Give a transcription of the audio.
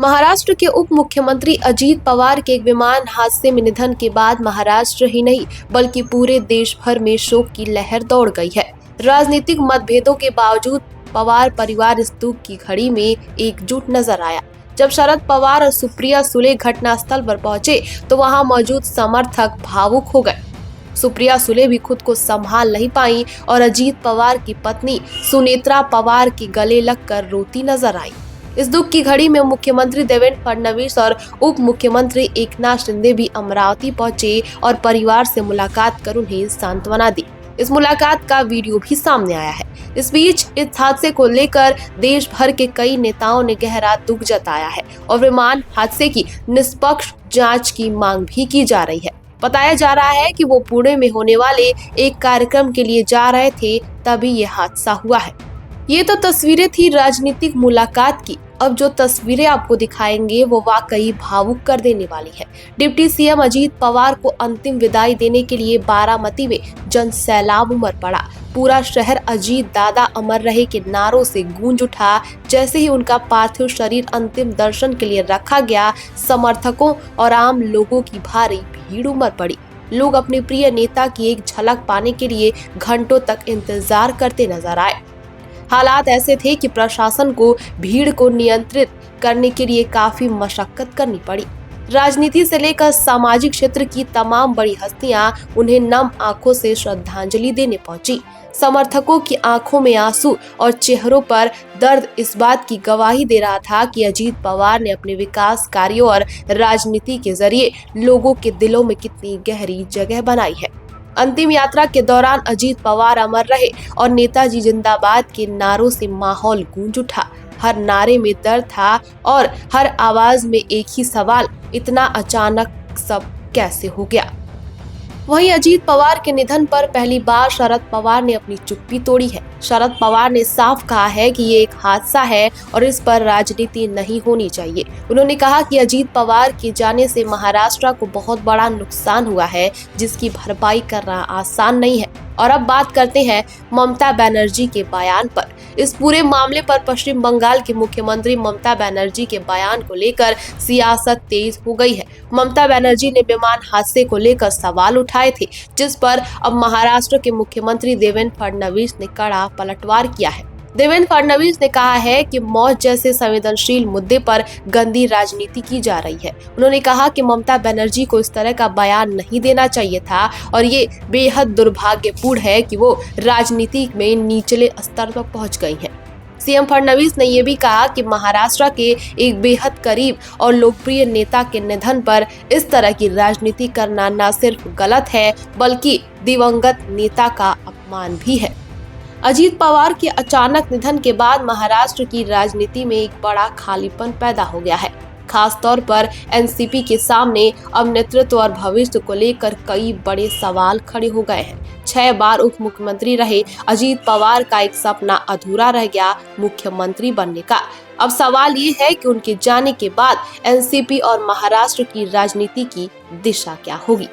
महाराष्ट्र के उप मुख्यमंत्री अजीत पवार के एक विमान हादसे में निधन के बाद महाराष्ट्र ही नहीं बल्कि पूरे देश भर में शोक की लहर दौड़ गई है। राजनीतिक मतभेदों के बावजूद पवार परिवार इस दुख की घड़ी में एकजुट नजर आया। जब शरद पवार और सुप्रिया सुले घटनास्थल पर पहुंचे तो वहां मौजूद समर्थक भावुक हो गए। सुप्रिया सुले भी खुद को संभाल नहीं पाई और अजीत पवार की पत्नी सुनेत्रा पवार के गले लगकर रोती नजर आई। इस दुख की घड़ी में मुख्यमंत्री देवेंद्र फडणवीस और उप मुख्यमंत्री एकनाथ शिंदे भी अमरावती पहुंचे और परिवार से मुलाकात कर उन्हें सांत्वना दी। इस मुलाकात का वीडियो भी सामने आया है। इस बीच इस हादसे को लेकर देश भर के कई नेताओं ने गहरा दुख जताया है और विमान हादसे की निष्पक्ष जांच की मांग भी की जा रही है। बताया जा रहा है कि वो पुणे में होने वाले एक कार्यक्रम के लिए जा रहे थे, तभी ये हादसा हुआ है। ये तो तस्वीरें थी राजनीतिक मुलाकात की। अब जो तस्वीरें आपको दिखाएंगे वो वाकई भावुक कर देने वाली है। डिप्टी सीएम अजीत पवार को अंतिम विदाई देने के लिए बारामती में जन सैलाब उमड़ पड़ा। पूरा शहर अजीत दादा अमर रहे के नारों से गूंज उठा। जैसे ही उनका पार्थिव शरीर अंतिम दर्शन के लिए रखा गया, समर्थकों और आम लोगों की भारी भीड़ उमड़ पड़ी। लोग अपने प्रिय नेता की एक झलक पाने के लिए घंटों तक इंतजार करते नजर आए। हालात ऐसे थे कि प्रशासन को भीड़ को नियंत्रित करने के लिए काफी मशक्कत करनी पड़ी। राजनीति से लेकर सामाजिक क्षेत्र की तमाम बड़ी हस्तियां उन्हें नम आंखों से श्रद्धांजलि देने पहुंची। समर्थकों की आंखों में आंसू और चेहरों पर दर्द इस बात की गवाही दे रहा था कि अजीत पवार ने अपने विकास कार्यों और राजनीति के जरिए लोगों के दिलों में कितनी गहरी जगह बनाई है। अंतिम यात्रा के दौरान अजीत पवार अमर रहे और नेताजी जिंदाबाद के नारों से माहौल गूंज उठा। हर नारे में दर्द था और हर आवाज में एक ही सवाल, इतना अचानक सब कैसे हो गया। वहीं अजीत पवार के निधन पर पहली बार शरद पवार ने अपनी चुप्पी तोड़ी है। शरद पवार ने साफ कहा है कि ये एक हादसा है और इस पर राजनीति नहीं होनी चाहिए। उन्होंने कहा कि अजीत पवार के जाने से महाराष्ट्र को बहुत बड़ा नुकसान हुआ है, जिसकी भरपाई करना आसान नहीं है। और अब बात करते हैं ममता बनर्जी के बयान पर। इस पूरे मामले पर पश्चिम बंगाल की मुख्यमंत्री ममता बनर्जी के बयान को लेकर सियासत तेज हो गई है। ममता बनर्जी ने विमान हादसे को लेकर सवाल उठाए थे, जिस पर अब महाराष्ट्र के मुख्यमंत्री देवेंद्र फडणवीस ने कड़ा पलटवार किया है। देवेंद्र फडणवीस ने कहा है कि मौत जैसे संवेदनशील मुद्दे पर गंदी राजनीति की जा रही है। उन्होंने कहा कि ममता बनर्जी को इस तरह का बयान नहीं देना चाहिए था और ये बेहद दुर्भाग्यपूर्ण है कि वो राजनीति में निचले स्तर पर पहुंच गई हैं। सीएम फडणवीस ने यह भी कहा कि महाराष्ट्र के एक बेहद करीब और लोकप्रिय नेता के निधन पर इस तरह की राजनीति करना न सिर्फ गलत है बल्कि दिवंगत नेता का अपमान भी है। अजीत पवार के अचानक निधन के बाद महाराष्ट्र की राजनीति में एक बड़ा खालीपन पैदा हो गया है। खास तौर पर एनसीपी के सामने अब नेतृत्व और भविष्य को लेकर कई बड़े सवाल खड़े हो गए हैं। 6 बार उप मुख्यमंत्री रहे अजीत पवार का एक सपना अधूरा रह गया, मुख्यमंत्री बनने का। अब सवाल ये है कि उनके जाने के बाद एनसीपी और महाराष्ट्र की राजनीति की दिशा क्या होगी।